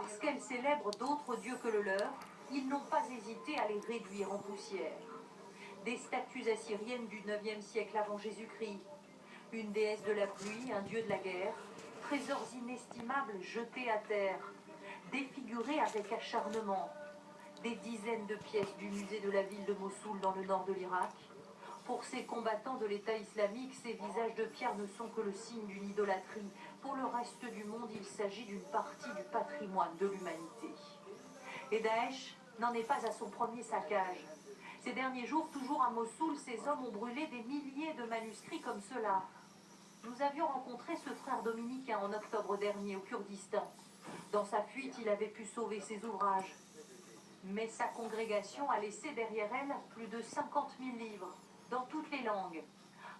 Parce qu'elles célèbrent d'autres dieux que le leur, ils n'ont pas hésité à les réduire en poussière. Des statues assyriennes du 9e siècle avant Jésus-Christ, une déesse de la pluie, un dieu de la guerre, trésors inestimables jetés à terre, défigurés avec acharnement, des dizaines de pièces du musée de la ville de Mossoul dans le nord de l'Irak. Pour ces combattants de l'État islamique, ces visages de pierre ne sont que le signe d'une idolâtrie. Pour le reste du monde, il s'agit d'une partie du patrimoine de l'humanité. Et Daesh n'en est pas à son premier saccage. Ces derniers jours, toujours à Mossoul, ces hommes ont brûlé des milliers de manuscrits comme ceux-là. Nous avions rencontré ce frère dominicain en octobre dernier au Kurdistan. Dans sa fuite, il avait pu sauver ses ouvrages. Mais sa congrégation a laissé derrière elle plus de 50 000 livres, dans toutes les langues.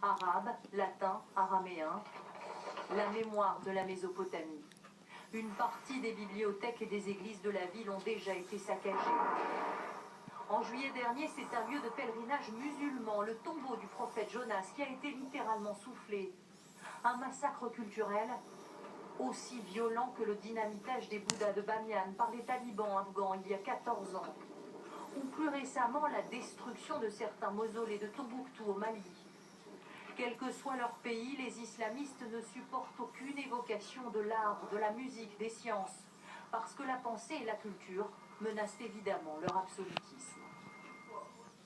Arabe, latin, araméen, la mémoire de la Mésopotamie. Une partie des bibliothèques et des églises de la ville ont déjà été saccagées. En juillet dernier, c'est un lieu de pèlerinage musulman, le tombeau du prophète Jonas, qui a été littéralement soufflé. Un massacre culturel aussi violent que le dynamitage des Bouddhas de Bamiyan par les talibans afghans il y a 14 ans. Ou plus récemment la destruction de certains mausolées de Tombouctou au Mali. Quel que soit leur pays, les islamistes ne supportent aucune évocation de l'art, de la musique, des sciences, parce que la pensée et la culture menacent évidemment leur absolutisme.